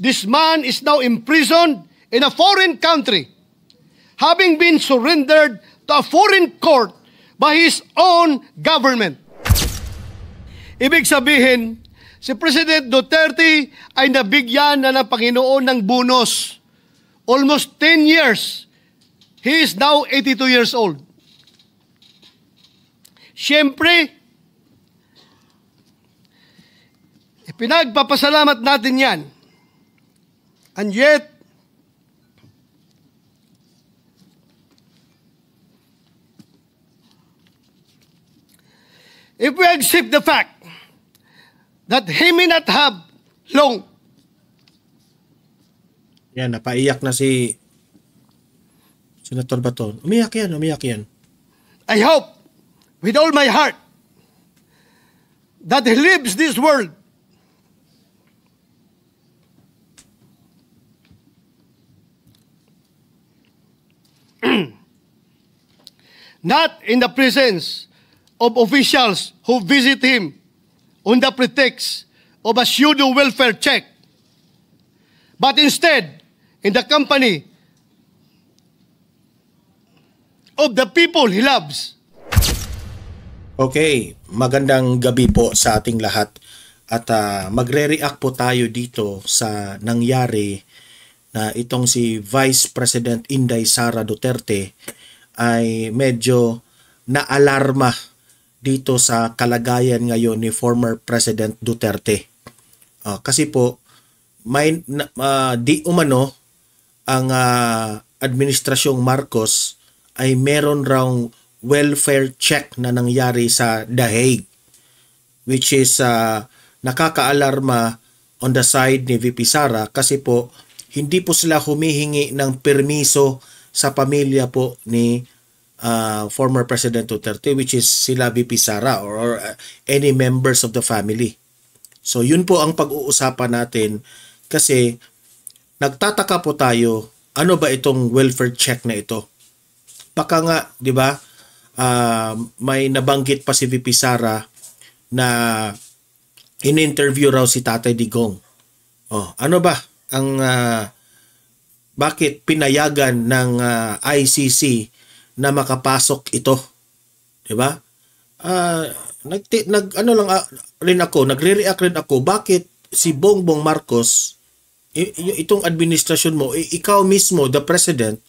This man is now imprisoned in a foreign country, having been surrendered to a foreign court by his own government. Ibig sabihin, si President Duterte ay nabigyan na ng Panginoon ng bonus. Almost 10 years. He is now 82 years old. Siyempre, pinagpapasalamat natin yan. And yet, if we accept the fact that he may not have long. Yan, napaiyak na si Senator Bato. Umiyak yan. I hope with all my heart that he leaves this world not in the presence of officials who visit him on the pretext of a pseudo welfare check, but instead in the company of the people he loves. Okay, magandang gabi po sa ating lahat at magre-react po tayo dito sa nangyari na itong si Vice President Inday Sara Duterte ay medyo naalarma dito sa kalagayan ngayon ni former President Duterte. Kasi po may di umano ang administrasyong Marcos ay meron raw welfare check na nangyari sa The Hague, which is nakakaalarma on the side ni VP Sara kasi po hindi po sila humihingi ng permiso sa pamilya po ni former President Duterte, which is sila VP Sara or any members of the family. So yun po ang pag-uusapan natin kasi nagtataka po tayo, ano ba itong welfare check na ito? Baka nga, di ba, may nabanggit pa si VP Sara na in-interview raw si Tatay Digong. Ano ba ang bakit pinayagan ng ICC na makapasok ito? 'Di ba? Nagre-react rin ako bakit si Bongbong Marcos itong administrasyon mo, ikaw mismo the president,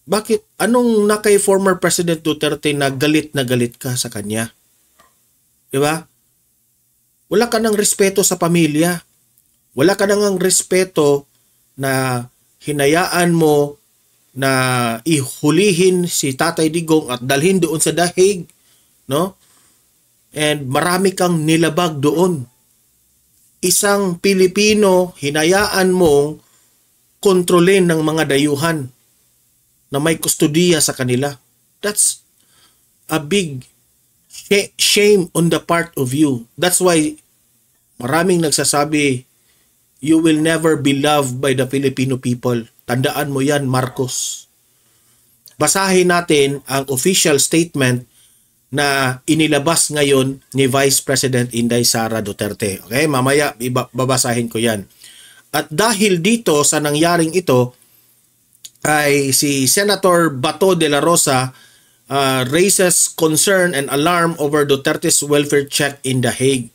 bakit anong na kay former President Duterte na galit ka sa kanya? 'Di ba? Wala ka ng respeto sa pamilya. Wala ka nang respeto na hinayaan mo na ihulihin si Tatay Digong at dalhin doon sa The Hague, no? And marami kang nilabag doon. Isang Pilipino, hinayaan mong kontrolin ng mga dayuhan na may kustudiya sa kanila. That's a big shame on the part of you. That's why maraming nagsasabi, you will never be loved by the Filipino people. Tandaan mo yan, Marcos. Basahin natin ang official statement na inilabas ngayon ni Vice President Inday Sara Duterte. Okay, mamaya babasahin ko yan. At dahil dito sa nangyaring ito, ay si Senator Bato de la Rosa raises concern and alarm over Duterte's welfare check in The Hague.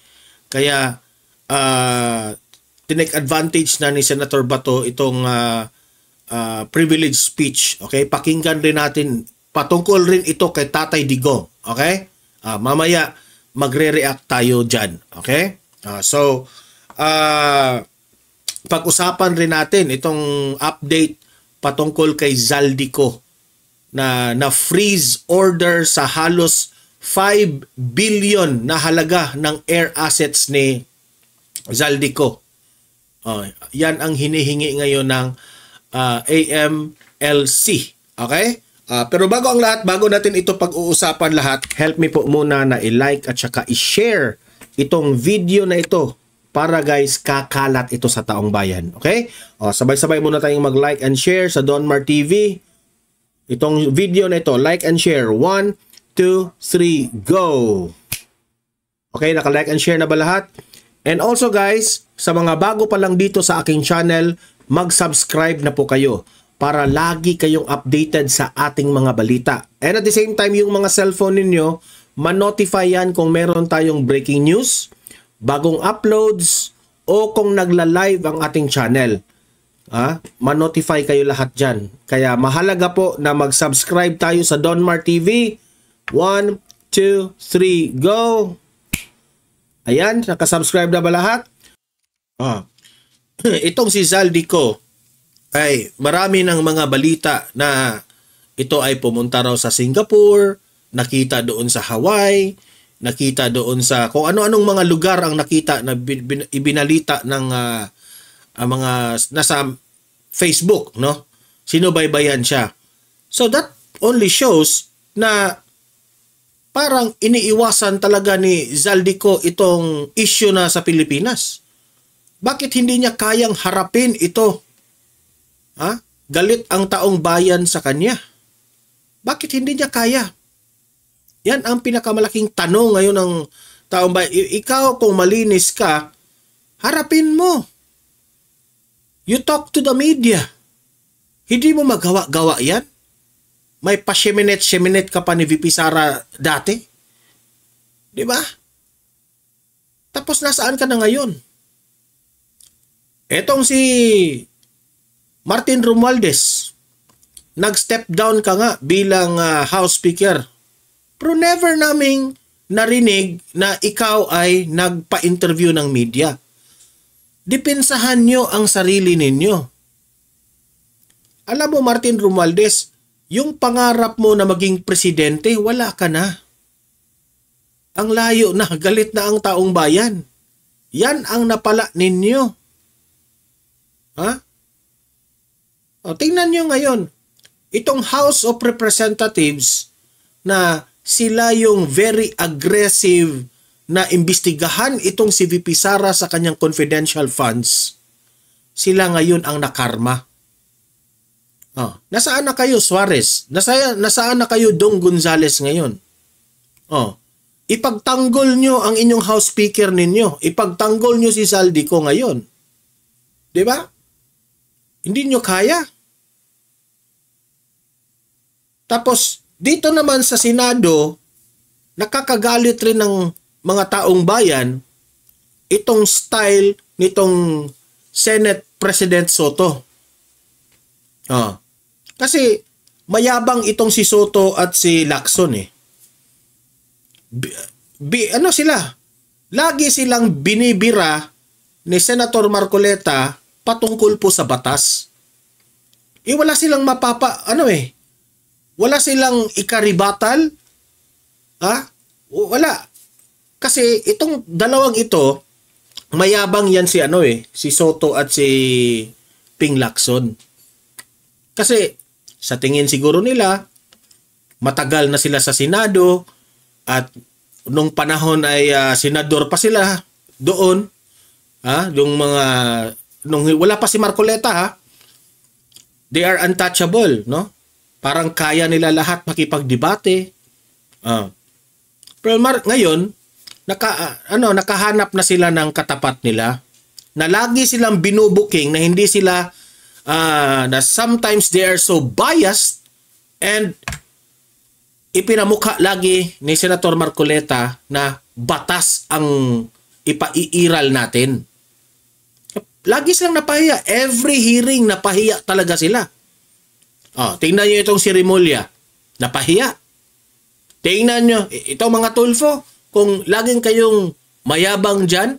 Kaya tinake advantage na ni Senator Bato itong privilege speech. Okay? Pakinggan rin natin. Patungkol rin ito kay Tatay Digong. Okay? Mamaya magre-react tayo dyan. Okay? Pag-usapan rin natin itong update patungkol kay Zaldico na freeze order sa halos 5 billion na halaga ng air assets ni Zaldico. Yan ang hinihingi ngayon ng AMLC. Okay? Pero bago ang lahat, bago natin ito pag-uusapan lahat, help me po muna na i-like at saka i-share itong video na ito para guys, kakalat ito sa taong bayan. Okay? Sabay-sabay muna tayong mag-like and share sa Donmar TV. Itong video na ito, like and share. 1, 2, 3, go! Okay, naka-like and share na ba lahat? And also guys, sa mga bago pa lang dito sa aking channel, mag-subscribe na po kayo para lagi kayong updated sa ating mga balita. And at the same time, yung mga cellphone ninyo, ma-notify yan kung meron tayong breaking news, bagong uploads, o kung nagla-live ang ating channel. Ma-notify kayo lahat dyan. Kaya mahalaga po na mag-subscribe tayo sa Donmar TV. 1, 2, 3, go! Ayan, nakasubscribe na ba lahat? Itong si Zaldico ay marami ng mga balita na ito ay pumunta raw sa Singapore, nakita doon sa Hawaii, nakita doon sa kung ano-anong mga lugar ang nakita na ibinalita ng mga nasa Facebook, no? Sinubaybayan siya. So that only shows na parang iniiwasan talaga ni Zaldico itong issue na sa Pilipinas. Bakit hindi niya kayang harapin ito? Galit ang taong bayan sa kanya. Bakit hindi niya kaya? Yan ang pinakamalaking tanong ngayon ng taong bayan. Ikaw kung malinis ka, harapin mo. You talk to the media. Hindi mo magawa-gawa yan? May pa-sheminet ka pa ni VP Sara dati? Di ba? Tapos nasaan ka na ngayon? Etong si Martin Romualdez, nag-step down ka nga bilang House Speaker. Pero never naming narinig na ikaw ay nagpa-interview ng media. Depensahan nyo ang sarili ninyo. Alam mo Martin Romualdez, yung pangarap mo na maging presidente, wala ka na. Ang layo na, galit na ang taong bayan. Yan ang napala ninyo. Tingnan nyo ngayon, itong House of Representatives na sila yung very aggressive na imbestigahan itong si VP Sara sa kanyang confidential funds, sila ngayon ang nakarma. Nasaan na kayo Suarez? Nasaan na kayo Dong Gonzales ngayon? Ipagtanggol nyo ang inyong House Speaker ninyo. Ipagtanggol nyo si Zaldico ngayon. Di ba? Hindi nyo kaya. Tapos, dito naman sa Senado, nakakagalit rin ng mga taong bayan itong style nitong Senate President Soto. Kasi mayabang itong si Soto at si Lacson eh. Ano sila? Lagi silang binibira ni Senator Marcoleta patungkol po sa batas. Wala silang wala silang ikaribatal. Wala. Kasi itong dalawang ito, mayabang yan si Soto at si Ping Lacson. Kasi sa tingin siguro nila, matagal na sila sa Senado at nung panahon ay senador pa sila doon. Nung wala pa si Marcoleta, they are untouchable, no? Parang kaya nila lahat makipagdebate. Pero ngayon, nakahanap na sila ng katapat nila na lagi silang binubuking na hindi sila na sometimes they are so biased and ipinamukha lagi ni Senator Marcoleta na batas ang ipaiiral natin. Lagi silang napahiya. Every hearing napahiya talaga sila. Tingnan nyo itong si Remulla. Napahiya. Tingnan nyo, itong mga Tulfo, kung laging kayong mayabang dyan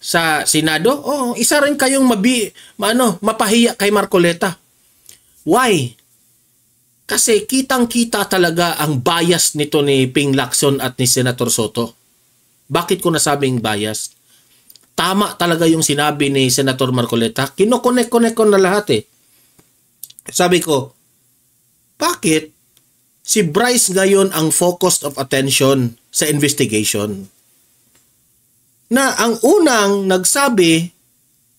sa Senado, isa rin kayong mapahiya kay Marcoleta. Why? Kasi kitang-kita talaga ang bias nito ni Ping Lacson at ni Senator Soto. Bakit ko nasabing bias? Tama talaga yung sinabi ni Senator Marcoleta. Kinokonek-konek ko na lahat eh. Sabi ko, bakit si Bryce ngayon ang focus of attention sa investigation? Na ang unang nagsabi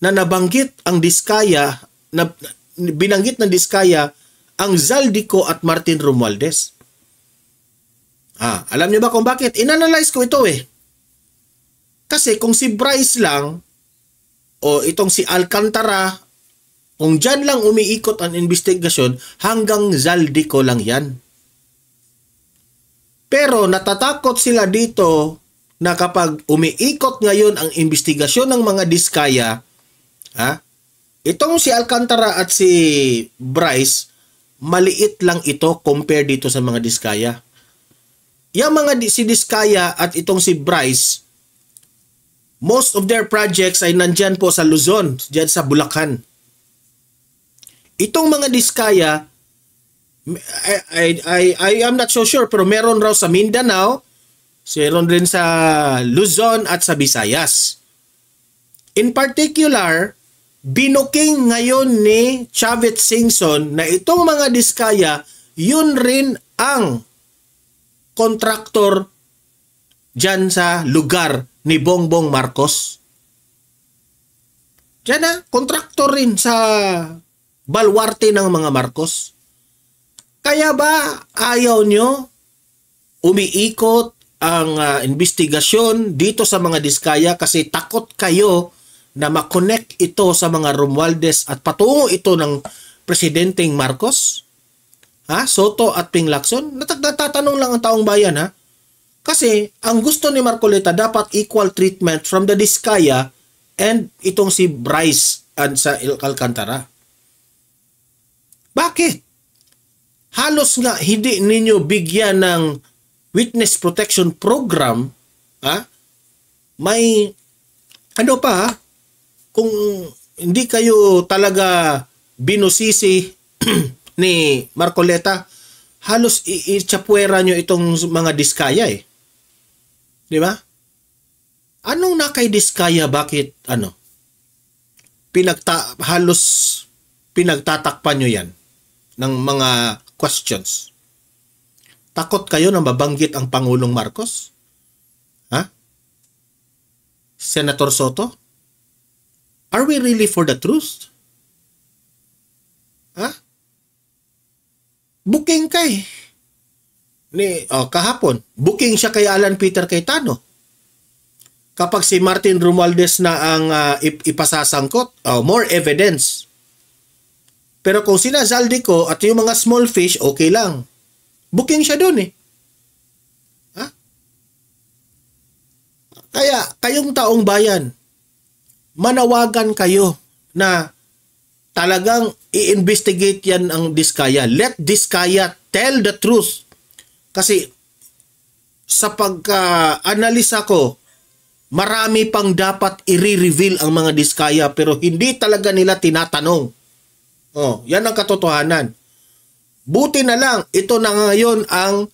na nabanggit ang Diskaya, na binanggit ng Diskaya ang Zaldico at Martin Romualdez. Alam niyo ba kung bakit? Inanalyze ko ito eh. Kasi kung si Bryce lang o itong si Alcantara, kung dyan lang umiikot ang investigasyon, hanggang Zaldico lang yan. Pero natatakot sila dito na kapag umiikot ngayon ang investigasyon ng mga Diskaya, itong si Alcantara at si Bryce, maliit lang ito compare dito sa mga Diskaya. Yung si Diskaya at itong si Bryce, most of their projects ay nandyan po sa Luzon, dyan sa Bulacan. Itong mga Diskaya, I am not so sure, pero meron raw sa Mindanao, meron rin sa Luzon at sa Visayas. In particular, binuking ngayon ni Chavez Singson na itong mga Diskaya, yun rin ang kontraktor dyan sa lugar ni Bongbong Marcos. Diyan kontraktor rin sa balwarte ng mga Marcos. Kaya ba ayaw nyo umiikot ang investigasyon dito sa mga Diskaya kasi takot kayo na makonect ito sa mga Romualdez at patungo ito ng Presidenteng Marcos? Soto at Ping Lacson? Natatanong lang ang taong bayan Kasi ang gusto ni Marcoleta dapat equal treatment from the Diskaya and itong si Bryce at sa Alcantara. Bakit? Halos nga hindi ninyo bigyan ng witness protection program, may kung hindi kayo talaga binusisi ni Marcoleta, halos itsapuera nyo itong mga Diskaya Di ba? Anong na kay Diskaya? Bakit halos pinagtatakpan nyo yan ng mga questions? Takot kayo na mabanggit ang Pangulong Marcos? Senator Soto? Are we really for the truth? Booking kay kahapon, booking siya kay Alan Peter Cayetano. Kapag si Martin Romualdez na ang ipasasangkot, more evidence. Pero kung sina Zaldico at yung mga small fish, okay lang. Booking siya doon Kaya, kayong taong bayan, manawagan kayo na talagang i-investigate yan ang Diskaya. Let Diskaya tell the truth. Kasi sa pagka-analisa ko, marami pang dapat i-reveal ang mga Diskaya pero hindi talaga nila tinatanong. Yan ang katotohanan. Buti na lang, ito na ngayon ang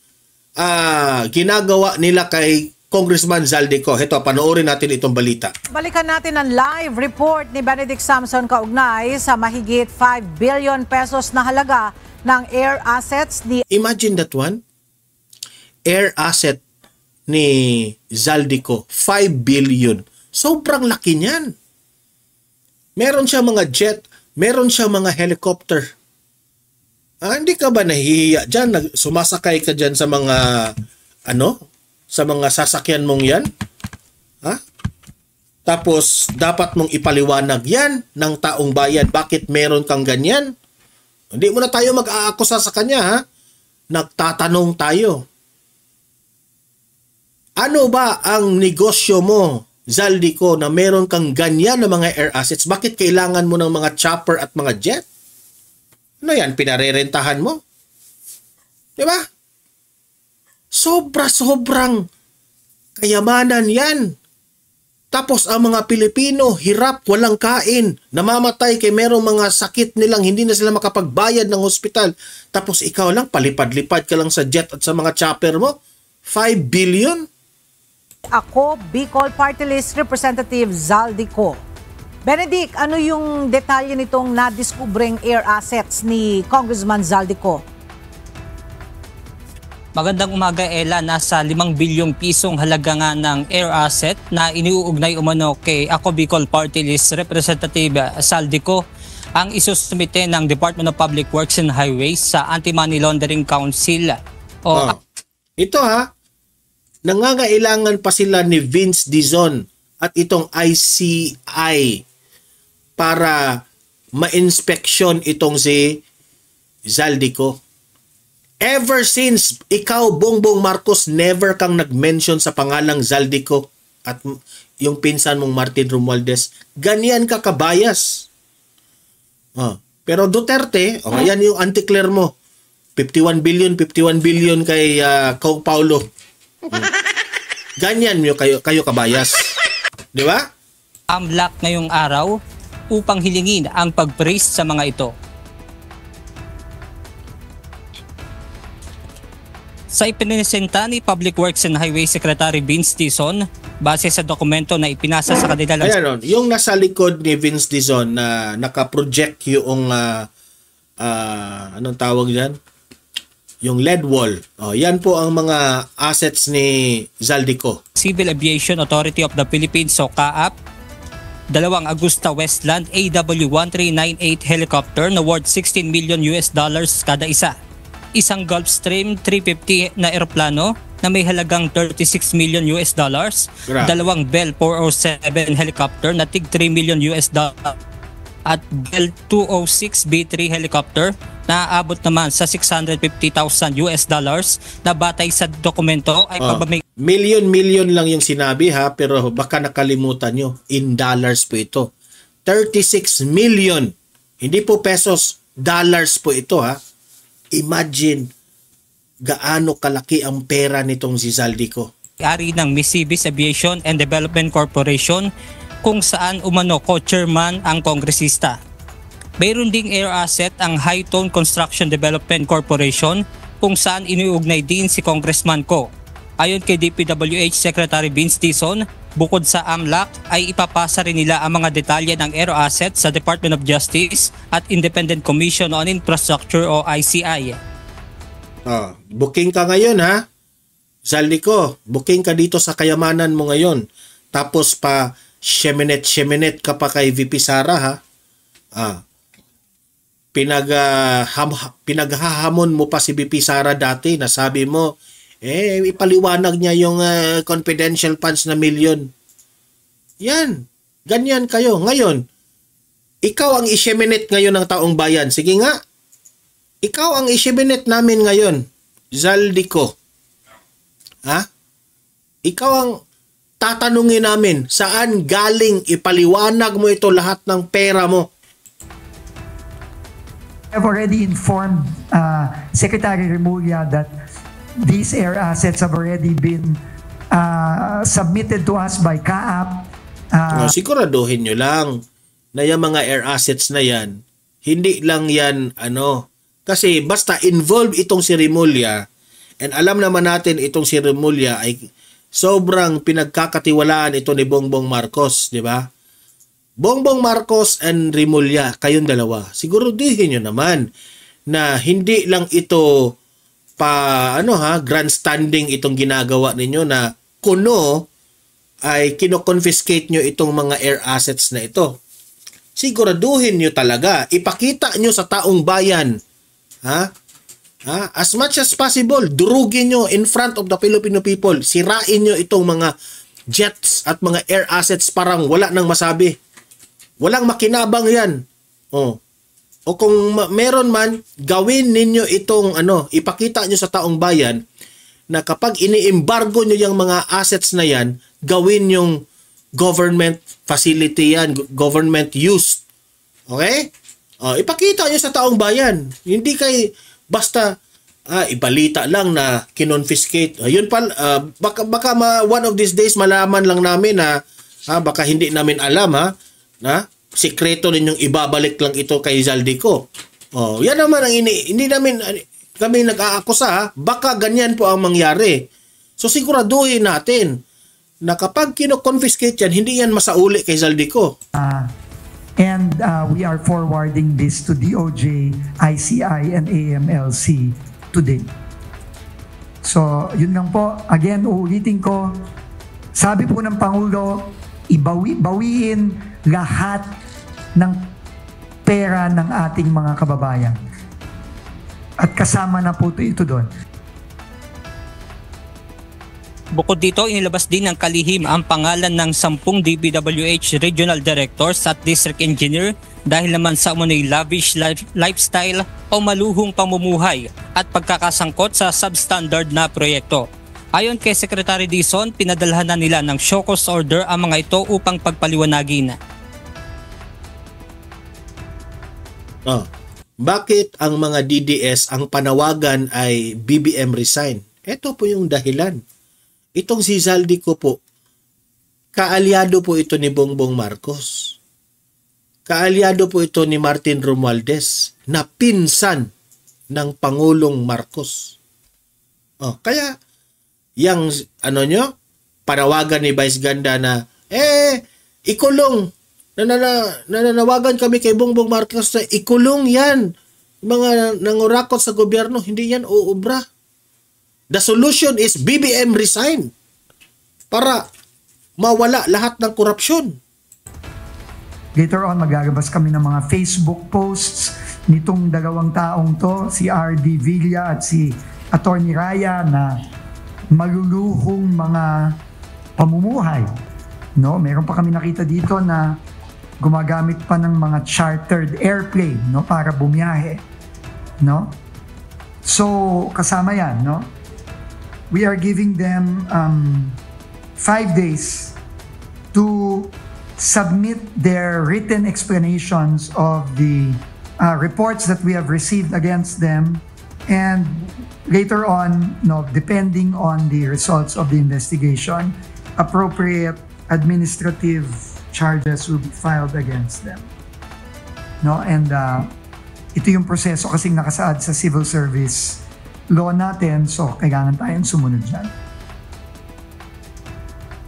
ginagawa nila kay Congressman Zaldico. Ito, panoorin natin itong balita. Balikan natin ang live report ni Benedict Samson kaugnay sa mahigit 5 billion pesos na halaga ng air assets ni... Imagine that one. Air asset ni Zaldico, 5 billion. Sobrang laki niyan. Meron siya mga jet, meron siya mga helicopter. Hindi ka ba nahihiya dyan? Sumasakay ka dyan sa mga sa mga sasakyan mong yan? Tapos, dapat mong ipaliwanag yan ng taong bayan. Bakit meron kang ganyan? Hindi mo na tayo mag-aakusa sa kanya, Nagtatanong tayo. Ano ba ang negosyo mo, Zaldico, na meron kang ganyan na mga air assets? Bakit kailangan mo ng mga chopper at mga jet? Ano yan? Pinarerentahan mo? Diba? Sobra-sobrang kayamanan yan. Tapos ang mga Pilipino, hirap, walang kain, namamatay kay merong mga sakit nilang, hindi na sila makapagbayad ng hospital. Tapos ikaw lang, palipad-lipad ka lang sa jet at sa mga chopper mo. 5 billion? Ako, Bicol Party List Representative Zaldico. Benedict, ano yung detalye nitong nadiskubreng air assets ni Congressman Zaldico? Magandang umaga, Ella. Nasa 5 bilyong pisong halaga nga ng air asset na iniuugnay umano kay Ako Bicol Party List Representative Zaldico ang isusumite ng Department of Public Works and Highways sa Anti-Money Laundering Council. Ito nangangailangan pa sila ni Vince Dizon at itong ICI para ma-inspeksyon itong si Zaldico. Ever since ikaw, Bongbong Marcos, never kang nag-mention sa pangalang Zaldico at yung pinsan mong Martin Romualdez. Ganyan ka kabayas. Pero Duterte, yan yung anti-Claire mo. 51 billion kay Kong Paulo. Ganyan nyo kayo kabayas. Di ba? AMLAC ngayong araw upang hilingin ang pag-praise sa mga ito. Sa ipinresenta ni Public Works and Highway Secretary Vince Dizon, base sa dokumento na ipinasa sa kanila ng... Ayan, yung nasa likod ni Vince Dizon na naka-project yung anong tawag dyan? Yung lead wall. Yan po ang mga assets ni Zaldico. Civil Aviation Authority of the Philippines o CAAP, 2 Augusta Westland AW1398 helicopter na worth $16 million kada isa. Isang Gulfstream 350 na eroplano na may halagang $36 million. Dalawang Bell 407 helicopter na tig $3 million at Bell 206B3 helicopter na aabot naman sa $650,000 na batay sa dokumento ay pabamig. Million lang yung sinabi ha, pero baka nakalimutan nyo. In dollars po ito. 36 million. Hindi po pesos, dollars po ito ha. Imagine gaano kalaki ang pera nitong si Zaldico. Ari ng Misibis Aviation and Development Corporation kung saan umano co-chairman ang kongresista. Mayroon ding air asset ang High Tone Construction Development Corporation kung saan iniugnay din si Congressman Ko. Ayon kay DPWH Secretary Vince Dizon, bukod sa AMLAC ay ipapasa rin nila ang mga detalye ng air asset sa Department of Justice at Independent Commission on Infrastructure o ICI. Booking ka ngayon ha? Zaldico, booking ka dito sa kayamanan mo ngayon. Tapos pa shemenet ka pa kay VP Sara ha? Pinaghahamon mo pa si VP Sara dati na sabi mo, ipaliwanag niya yung confidential funds na million. Yan. Ganyan kayo. Ngayon, ikaw ang isyemenet ngayon ng taong bayan. Sige nga. Ikaw ang isyemenet namin ngayon. Zaldico. Ikaw ang tatanungin namin saan galing, ipaliwanag mo ito lahat ng pera mo. I've already informed Secretary Remulla that these air assets have already been submitted to us by CAAP. Siguraduhin nyo lang na yung mga air assets na yan, hindi lang yan kasi basta involved itong si Remulla, and alam naman natin itong si Remulla ay sobrang pinagkakatiwalaan ito ni Bongbong Marcos, di ba? Bongbong Marcos and Remulla, kayong dalawa, siguraduhin nyo naman na hindi lang ito grandstanding itong ginagawa ninyo na kuno ay kino-confiscate nyo itong mga air assets na ito. Siguraduhin nyo talaga, ipakita nyo sa taong bayan, as much as possible, durugin nyo in front of the Filipino people, sirain nyo itong mga jets at mga air assets parang wala nang masabi. Walang makinabang yan. O kung meron man, gawin ninyo itong ipakita nyo sa taong bayan na kapag ini-embargo nyo yung mga assets na yan, gawin yung government facility yan, government use. Okay? Ipakita nyo sa taong bayan. Hindi kay basta ibalita lang na kinonfiscate. Yun pala, baka one of these days malaman lang namin na baka hindi namin alam na sikreto ninyong ibabalik lang ito kay Zaldico. Yan naman ang hindi namin kami nag-aakusa, baka ganyan po ang mangyari. So siguraduhin natin na kapag kino-confiscate yan, hindi yan masauli kay Zaldico. And we are forwarding this to DOJ, ICI, and AMLC today. So yun lang po. Again, uulitin ko, sabi po ng Pangulo, bawiin lahat ng pera ng ating mga kababayan. At kasama na po ito doon. Bukod dito, inilabas din ng kalihim ang pangalan ng 10 DPWH Regional Directors at District Engineer dahil naman sa umunoy lavish lifestyle o maluhong pamumuhay at pagkakasangkot sa substandard na proyekto. Ayon kay Secretary Dizon, pinadalhan na nila ng show cause order ang mga ito upang pagpaliwanagin. Bakit ang mga DDS ang panawagan ay BBM resign? Ito po yung dahilan. Itong si Zaldico po, kaalyado po ito ni Bongbong Marcos. Kaalyado po ito ni Martin Romualdez na pinsan ng Pangulong Marcos. Kaya yang panawagan ni Vice Ganda na ikulong. Nananawagan kami kay Bongbong Marcos na ikulong yan. Mga nangurakot sa gobyerno, hindi yan uubra. The solution is BBM resign para mawala lahat ng korupsyon. Later on, magagabas kami ng mga Facebook posts nitong dalawang taong to, si R.D. Villa at si Atty. Raya, na maluluhong mga pamumuhay. No? Meron pa kami nakita dito na gumagamit pa ng mga chartered airplane, no, para bumiyahe. No? So, kasama yan, no? We are giving them 5 days to submit their written explanations of the reports that we have received against them, and later on, depending on the results of the investigation, appropriate administrative charges will be filed against them. And ito yung proseso kasing nakasaad sa civil service law natin, so kailangan tayong sumunod dyan.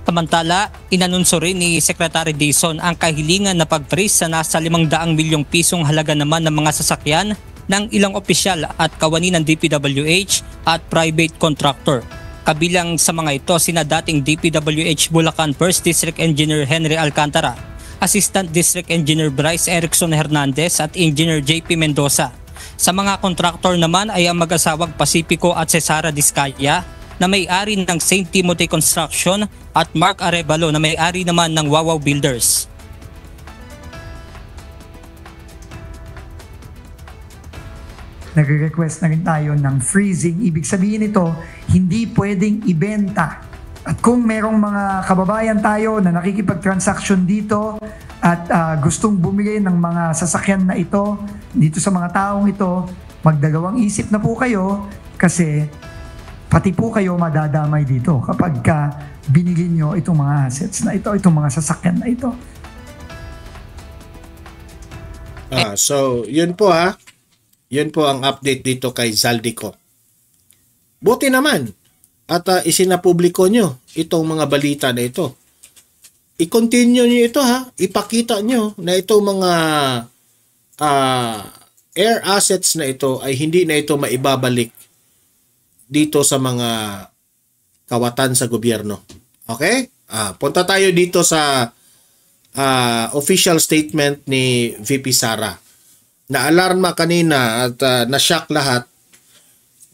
Samantala, inanunso rin ni Secretary Dizon ang kahilingan na pag-freeze sa nasa 500 milyong pisong halaga naman ng mga sasakyan ng ilang opisyal at kawani ng DPWH at private contractor. Kabilang sa mga ito sina dating DPWH Bulacan 1st District Engineer Henry Alcantara, Assistant District Engineer Bryce Erickson Hernandez at Engineer JP Mendoza. Sa mga kontraktor naman ay ang mag-asawang Pacifico at Cesara Discaya na may-ari ng St. Timothy Construction at Mark Arevalo na may-ari naman ng Wawaw Builders. Nagre-request na rin tayo ng freezing. Ibig sabihin ito, hindi pwedeng ibenta. At kung merong mga kababayan tayo na nakikipag-transaction dito at gustong bumili ng mga sasakyan na ito, dito sa mga taong ito, magdalawang isip na po kayo kasi pati po kayo madadamay dito kapag binili nyo itong mga assets na ito, itong mga sasakyan na ito. So, yun po Yun po ang update dito kay Zaldico. Buti naman at isinapubliko nyo itong mga balita na ito. I-continue nyo ito ipakita nyo na itong mga air assets na ito ay hindi na ito maibabalik dito sa mga kawatan sa gobyerno. Okay? Punta tayo dito sa official statement ni VP Sara. Na-alarma kanina at na-shock lahat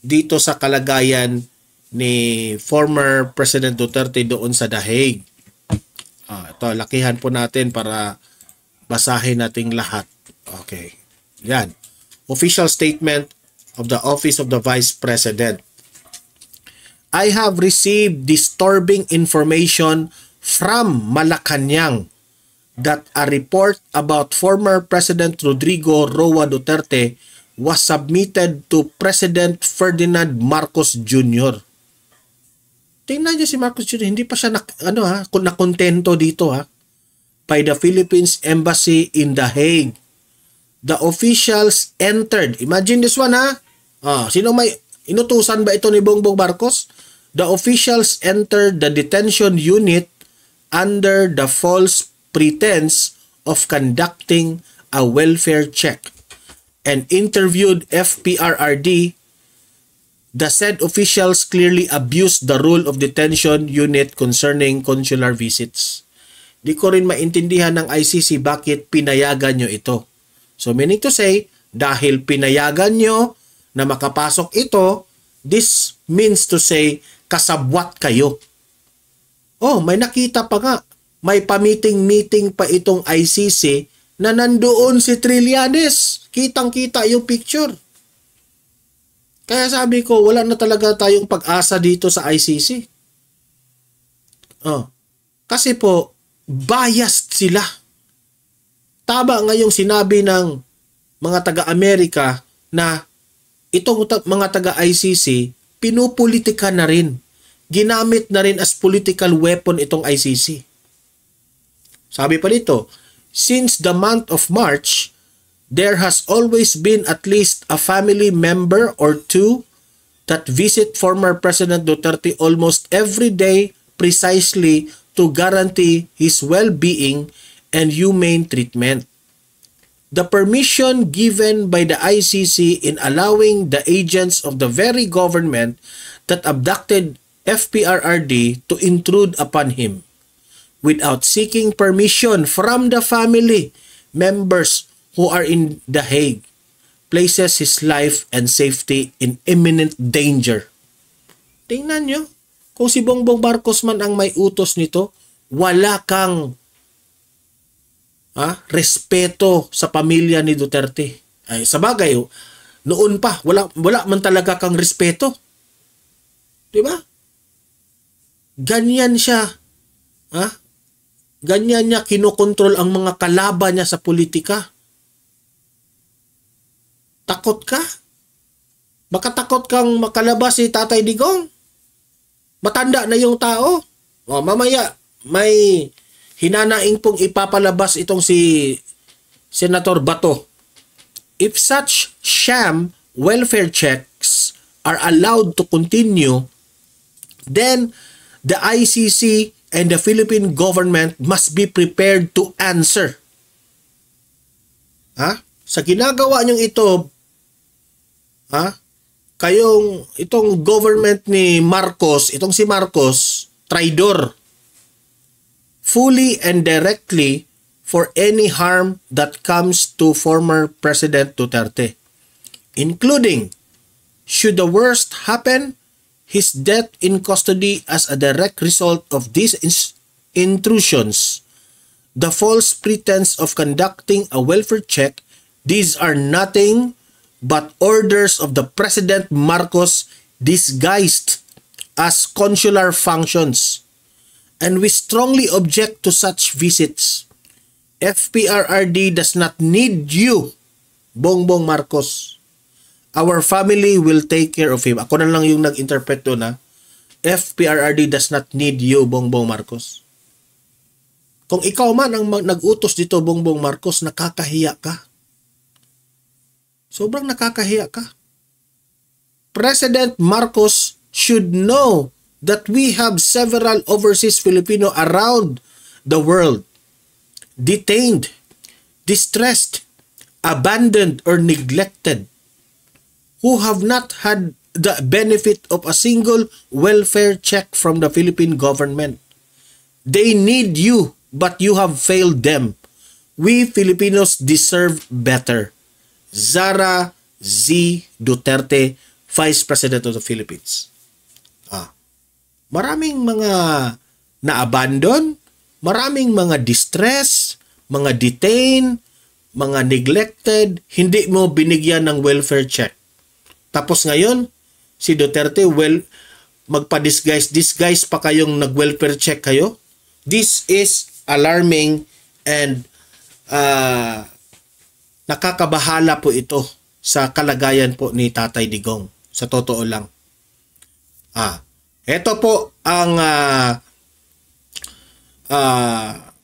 dito sa kalagayan ni former President Duterte doon sa The Hague. Ito, lakihan po natin para basahin nating lahat. Okay. Yan. Official statement of the Office of the Vice President. I have received disturbing information from Malacanang that a report about former President Rodrigo Roa Duterte was submitted to President Ferdinand Marcos Jr. Tingnan niyo si Marcos Jr., hindi pa siya nakontento dito by the Philippines Embassy in The Hague. The officials entered. Imagine this one sino may inutusan ba ito ni Bongbong Marcos? The officials entered the detention unit under the false pretense of conducting a welfare check and interviewed FPRRD. The said officials clearly abused the rule of detention unit concerning consular visits. Di ko rin maintindihan ng ICC bakit pinayagan nyo ito. So meaning to say, dahil pinayagan nyo na makapasok ito, this means to say kasabwat kayo Oh, may nakita pa nga. May pa-meeting-meeting pa itong ICC na nandoon si Trillanes. Kitang-kita yung picture. Kaya sabi ko, wala na talaga tayong pag-asa dito sa ICC. Oh. Kasi po, biased sila. Tama ngayong sinabi ng mga taga-Amerika na itong mga taga-ICC, pinupolitika na rin. Ginamit na rin as political weapon itong ICC. Sabi pa dito, since the month of March, there has always been at least a family member or two that visit former President Duterte almost every day precisely to guarantee his well-being and humane treatment. The permission given by the ICC in allowing the agents of the very government that abducted FPRRD to intrude upon him without seeking permission from the family members who are in The Hague places his life and safety in imminent danger. Tingnan nyo, kung si Bongbong Marcos man ang may utos nito, wala kang respeto sa pamilya ni Duterte. Ay, sa bagay, noon pa, wala man talaga kang respeto. Diba? Ganyan siya. Ganyan niya kinokontrol ang mga kalaban niya sa politika. Takot ka? Baka takot kang makalabas si Tatay Digong? Matanda na yung tao. O, mamaya, may hinanaing pong ipapalabas itong si Senator Bato. If such sham welfare checks are allowed to continue, then the ICC and the Philippine government must be prepared to answer. Sa ginagawa niyong ito, itong government ni Marcos, itong si Marcos, traidor, fully and directly for any harm that comes to former President Duterte, including, should the worst happen, his death in custody as a direct result of these intrusions, the false pretense of conducting a welfare check, these are nothing but orders of the President Marcos disguised as consular functions, and we strongly object to such visits. FPRRD does not need you, Bongbong Marcos. Our family will take care of him. Ako na lang yung nag-interpret doon FPRRD does not need you, Bongbong Marcos. Kung ikaw man ang nag-utos dito, Bongbong Marcos, nakakahiya ka. Sobrang nakakahiya ka. President Marcos should know that we have several overseas Filipino around the world detained, distressed, abandoned, or neglected, who have not had the benefit of a single welfare check from the Philippine government. They need you, but you have failed them. We Filipinos deserve better. Zara Z. Duterte, Vice President of the Philippines. Maraming mga na-abandon, maraming mga distress, mga detain, mga neglected, hindi mo binigyan ng welfare check. Tapos ngayon, si Duterte, disguise pa kayong nag-welfare check kayo. This is alarming and nakakabahala po ito sa kalagayan po ni Tatay Digong. Sa totoo lang. Ito po ang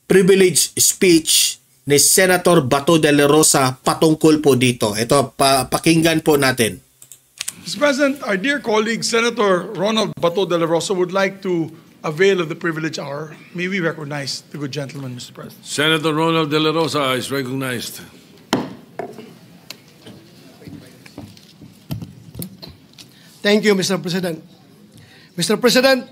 privilege speech ni Senator Bato de la Rosa patungkol po dito. Ito, pakinggan po natin. Mr. President, our dear colleague, Senator Ronald Bato de la Rosa, would like to avail of the privilege hour. May we recognize the good gentleman, Mr. President? Senator Ronald de la Rosa is recognized. Thank you, Mr. President. Mr. President,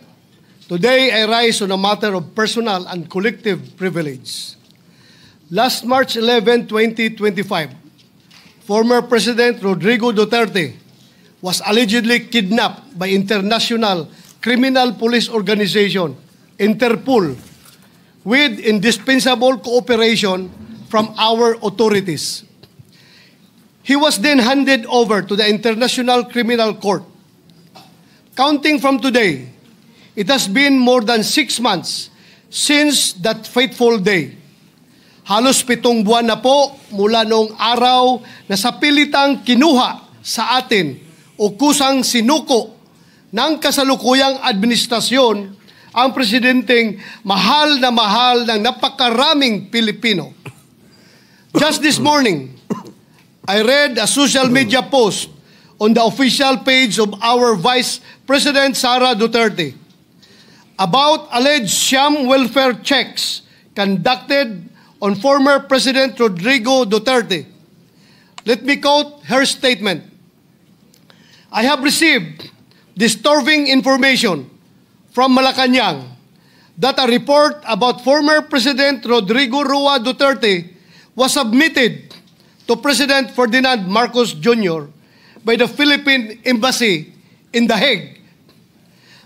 today I rise on a matter of personal and collective privilege. Last March 11, 2025, former President Rodrigo Duterte was allegedly kidnapped by international criminal police organization Interpol, with indispensable cooperation from our authorities. He was then handed over to the International Criminal Court. Counting from today, it has been more than 6 months since that fateful day. Halos 7 buwan na po mula noong araw na sa pilitang kinuha sa atin o kusang sinuko ng kasalukuyang administrasyon ang presidenteng mahal ng napakaraming Pilipino. Just this morning, I read a social media post on the official page of our Vice President Sara Duterte about alleged sham welfare checks conducted on former President Rodrigo Duterte. Let me quote her statement. I have received disturbing information from Malacanang that a report about former President Rodrigo Roa Duterte was submitted to President Ferdinand Marcos Jr. by the Philippine Embassy in The Hague.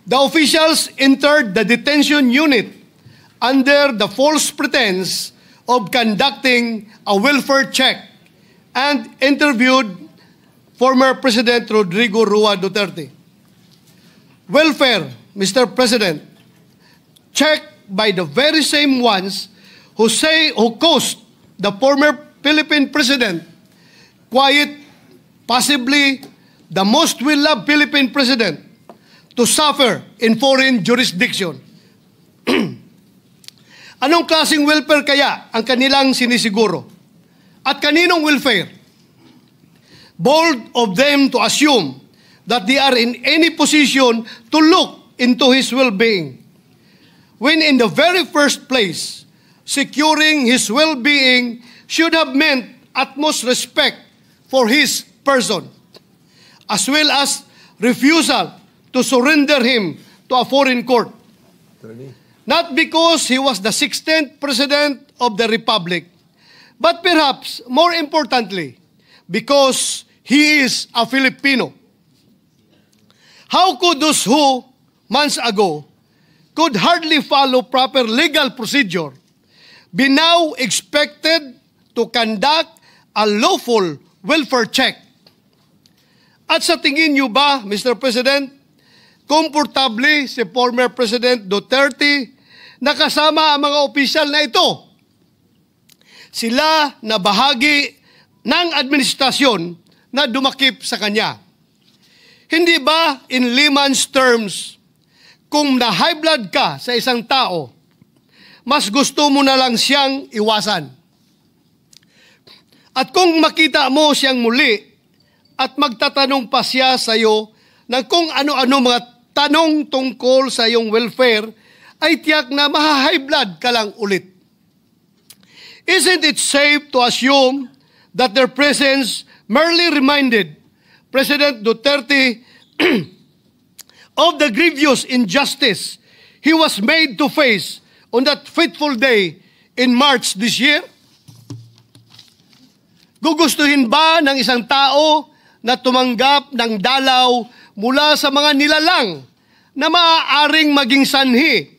The officials entered the detention unit under the false pretense of conducting a welfare check and interviewed former President Rodrigo Roa Duterte. Welfare, Mr. President, checked by the very same ones who caused the former Philippine President, quiet, possibly the most well-loved Philippine President, to suffer in foreign jurisdiction. Anong klaseng welfare kaya ang kanilang sinisiguro? At kaninong welfare? Bold of them to assume that they are in any position to look into his well-being, when in the very first place, securing his well-being should have meant utmost respect for his person, as well as refusal to surrender him to a foreign court. Not because he was the 16th President of the Republic, but perhaps more importantly, because he is a Filipino. How could those who, months ago, could hardly follow proper legal procedure be now expected to conduct a lawful welfare check? At sa tingin niyo ba, Mr. President, komportable si former President Duterte na kasama ang mga opisyal na ito? Sila na bahagi ng administrasyon na dumakip sa kanya. Hindi ba in layman's terms, kung na-high blood ka sa isang tao, mas gusto mo na lang siyang iwasan? At kung makita mo siyang muli at magtatanong pa siya sa iyo ng kung ano-ano mga tanong tungkol sa iyong welfare, ay tiyak na maha-high blood ka lang ulit. Isn't it safe to assume that their presence merely reminded President Duterte of the grievous injustice he was made to face on that fateful day in March this year? Gugustuhin ba ng isang tao na tumanggap ng dalaw mula sa mga nilalang na maaaring maging sanhi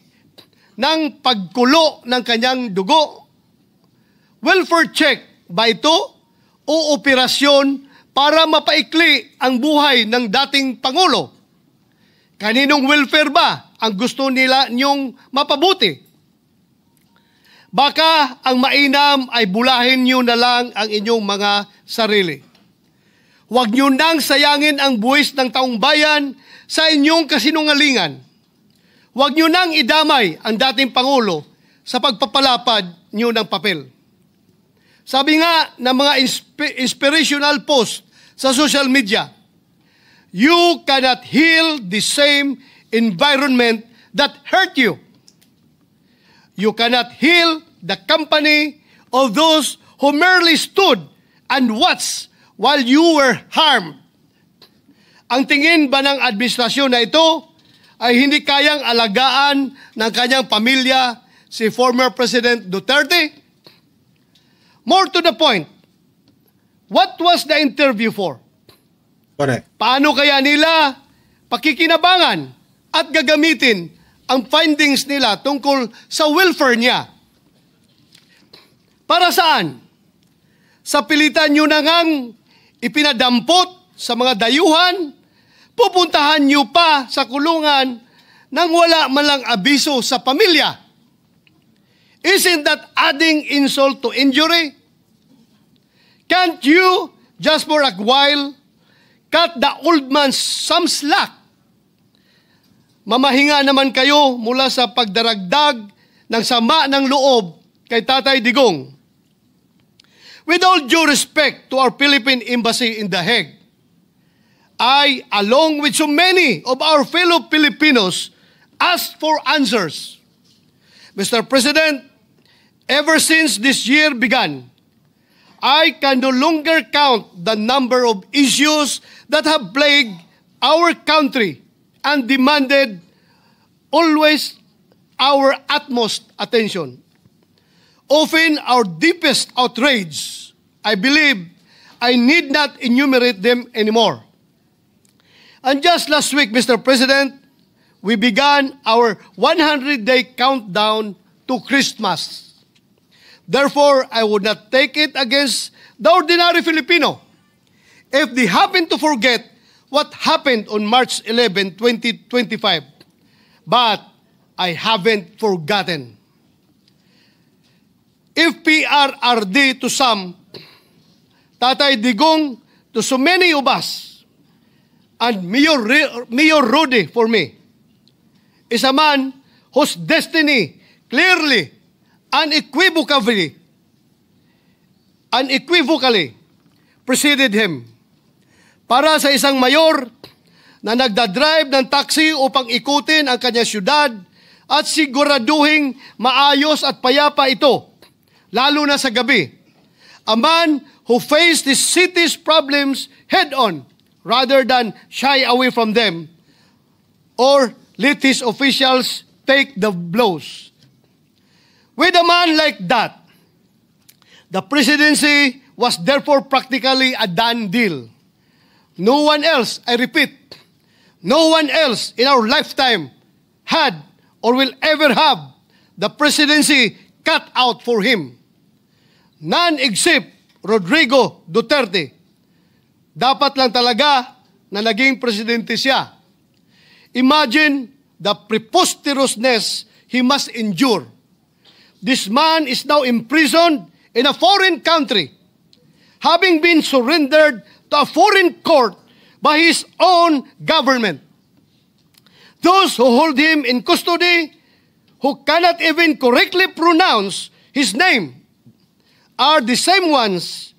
ng pagkulo ng kanyang dugo? Welfare check ba ito o operasyon para mapaikli ang buhay ng dating Pangulo? Kaninong welfare ba ang gusto nila niyong mapabuti? Baka ang mainam ay bulahin niyo na lang ang inyong mga sarili. Huwag niyo nang sayangin ang buwis ng taong bayan sa inyong kasinungalingan. Huwag niyo nang idamay ang dating Pangulo sa pagpapalapad niyo ng papel. Sabi nga ng mga inspirational post sa social media, you cannot heal the same environment that hurt you. You cannot heal the company of those who merely stood and watched while you were harmed. Ang tingin ba ng administrasyon na ito ay hindi kayang alagaan ng kanyang pamilya si former President Duterte? More to the point, what was the interview for? Correct. Paano kaya nila pakikinabangan at gagamitin ang findings nila tungkol sa welfare niya. Para saan? Sa pilitan nyo na ngang ipinadampot sa mga dayuhan, pupuntahan nyo pa sa kulungan nang wala man lang abiso sa pamilya. Isn't that adding insult to injury? Can't you, just for a while, cut the old man some slack? Mamahinga naman kayo mula sa pagdaragdag ng sama ng loob kay Tatay Digong. With all due respect to our Philippine Embassy in The Hague, I, along with so many of our fellow Filipinos, ask for answers. Mr. President, ever since this year began, I can no longer count the number of issues that have plagued our country and demanded always our utmost attention. Often our deepest outrage, I believe I need not enumerate them anymore. And just last week, Mr. President, we began our 100-day countdown to Christmas. Therefore, I would not take it against the ordinary Filipino if they happen to forget what happened on March 11, 2025. But I haven't forgotten. If PRRD to some, Tatay Digong to so many of us, and Mayor Rudy for me, is a man whose destiny clearly, unequivocally preceded him. Para sa isang mayor na nagdadrive ng taxi upang ikutin ang kanyang syudad at siguraduhing maayos at payapa ito, lalo na sa gabi. A man who faced the city's problems head-on rather than shy away from them or let his officials take the blows. With a man like that, the presidency was therefore practically a done deal. No one else, I repeat, no one else in our lifetime had or will ever have the presidency cut out for him. None except Rodrigo Duterte. Dapat lang talaga na naging presidente siya. Imagine the preposterousness he must endure. This man is now imprisoned in a foreign country, having been surrendered to a foreign court by his own government. Those who hold him in custody, who cannot even correctly pronounce his name, are the same ones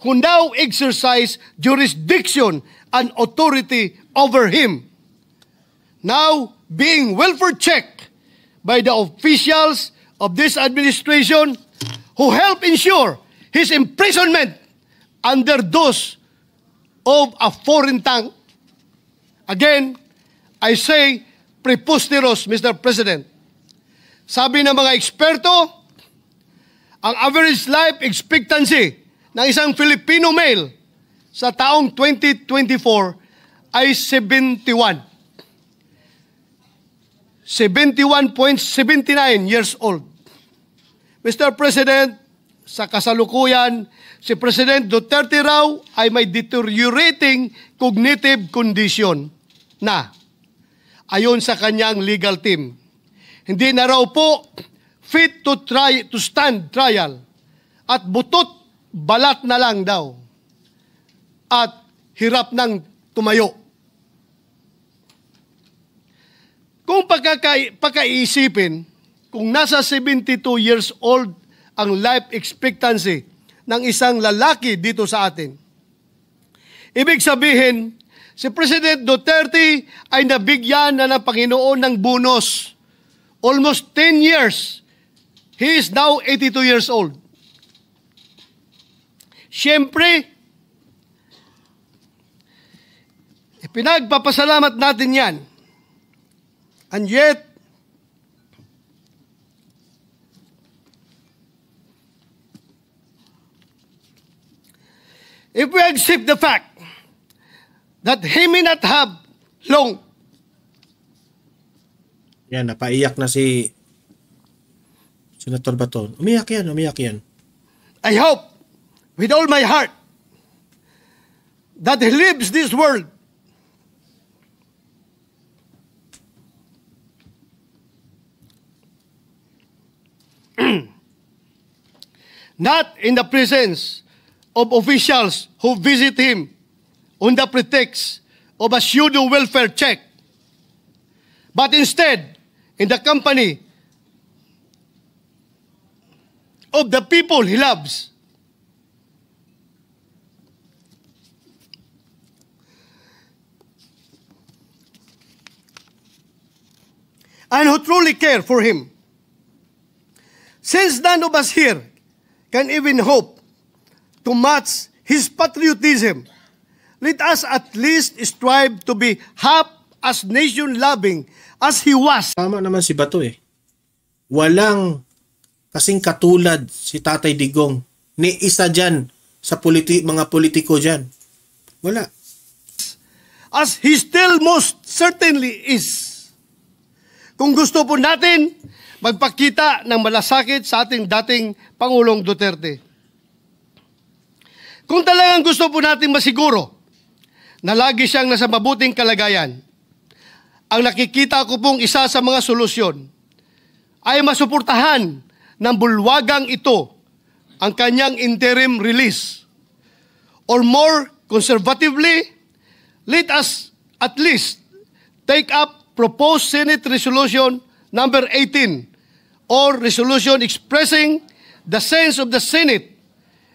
who now exercise jurisdiction and authority over him. Now being welfare checked by the officials of this administration who help ensure his imprisonment under those of a foreign tongue. Again, I say preposterous, Mr. President. Sabi ng mga eksperto, ang average life expectancy ng isang Filipino male sa taong 2024 ay 71. 71.79 years old. Mr. President, sa kasalukuyan, si President Duterte raw ay may deteriorating cognitive condition na, ayon sa kanyang legal team. Hindi na raw po fit to stand trial at butot balat na lang daw at hirap ng tumayo. Kung pagkaiisipin, kung nasa 72 years old ang life expectancy ng isang lalaki dito sa atin, ibig sabihin, si President Duterte ay nabigyan na ng Panginoon ng bonus. Almost 10 years. He is now 82 years old. Siyempre, pinagpapasalamat natin yan. And yet, if we accept the fact that he may not have long, Yan, napaiyak na si Senator Bato. Umiyak yan. I hope with all my heart that he leaves this world not in the presence of officials who visit him on the pretext of a pseudo welfare check, but instead in the company of the people he loves. And who truly care for him. Since none of us here can even hope to match his patriotism, let us at least strive to be half as nation-loving as he was. Tama naman si Bato eh. Walang kasing katulad si Tatay Digong ni isa dyan sa mga politiko dyan. Wala. As he still most certainly is. Kung gusto po natin magpakita ng malasakit sa ating dating Pangulong Duterte. Kung talagang gusto po natin masiguro na lagi siyang nasa mabuting kalagayan, ang nakikita ko pong isa sa mga solusyon ay masuportahan ng bulwagang ito ang kanyang interim release. Or more conservatively, let us at least take up proposed Senate Resolution number 18 or resolution expressing the sense of the Senate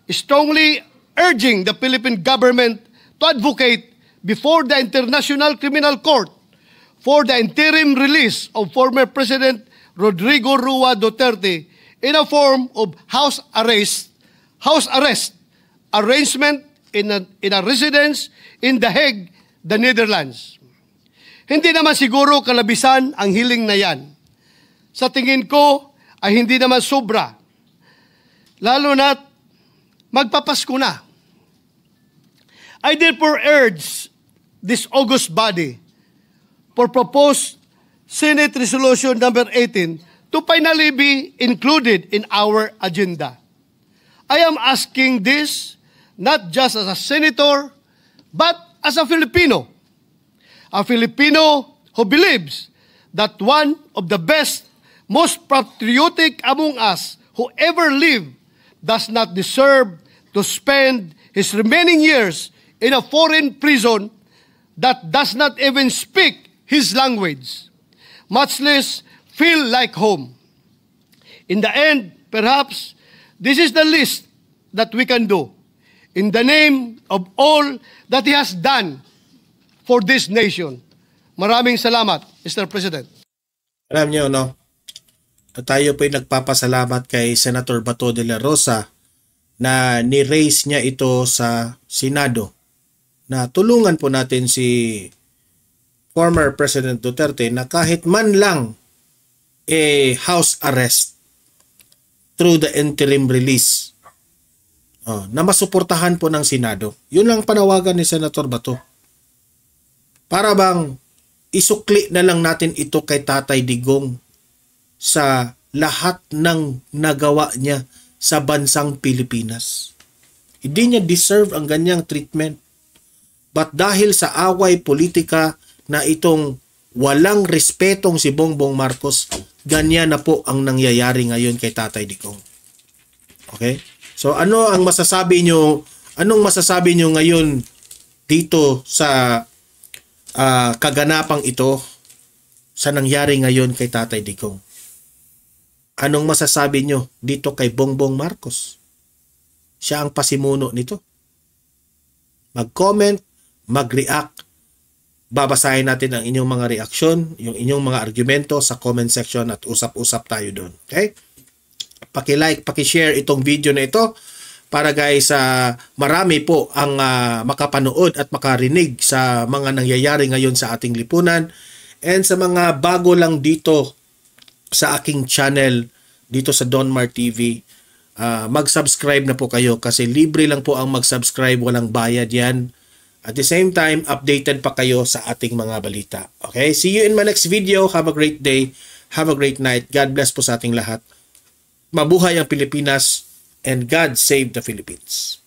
strongly urging the Philippine government to advocate before the International Criminal Court for the interim release of former President Rodrigo Roa Duterte in a form of house arrest arrangement in a residence in The Hague, the Netherlands. Hindi naman siguro kalabisan ang hiling na yan. Sa tingin ko ay hindi naman sobra. Lalo na't magpapasko na. I therefore urge this august body for proposed Senate Resolution number 18 to finally be included in our agenda. I am asking this not just as a senator, but as a Filipino. A Filipino who believes that one of the best, most patriotic among us who ever lived does not deserve to spend his remaining years in a foreign prison that does not even speak his language, much less feel like home. In the end, perhaps, this is the least that we can do in the name of all that he has done for this nation. Maraming salamat, Mr. President. Alam niyo, no? Tayo po'y nagpapasalamat kay Senator Bato de la Rosa na ni-raise niya ito sa Senado na tulungan po natin si former President Duterte na kahit man lang house arrest through the interim release na masuportahan po ng Senado. Yun lang panawagan ni Senator Bato. Para bang isukli na lang natin ito kay Tatay Digong sa lahat ng nagawa niya sa bansang Pilipinas. Hindi niya deserve ang ganyang treatment. But dahil sa away politika na itong walang respetong si Bongbong Marcos, ganyan na po ang nangyayari ngayon kay Tatay Digong. Okay? So ano ang masasabi nyo? Anong masasabi nyo ngayon dito sa kaganapang ito sa nangyari ngayon kay Tatay Digong? Anong masasabi nyo dito kay Bongbong Marcos? Siya ang pasimuno nito. Mag-comment, mag-react. Babasahin natin ang inyong mga reaksyon, yung inyong mga argumento sa comment section at usap-usap tayo doon. Okay? Paki-like, paki-share itong video na ito para guys marami po ang makapanood at makarinig sa mga nangyayari ngayon sa ating lipunan, and sa mga bago lang dito sa aking channel dito sa Don Mar TV, mag-subscribe na po kayo kasi libre lang po ang mag-subscribe, walang bayad yan. At the same time, updated pa kayo sa ating mga balita. Okay? See you in my next video. Have a great day. Have a great night. God bless po sa ating lahat. Mabuhay ang Pilipinas and God save the Philippines.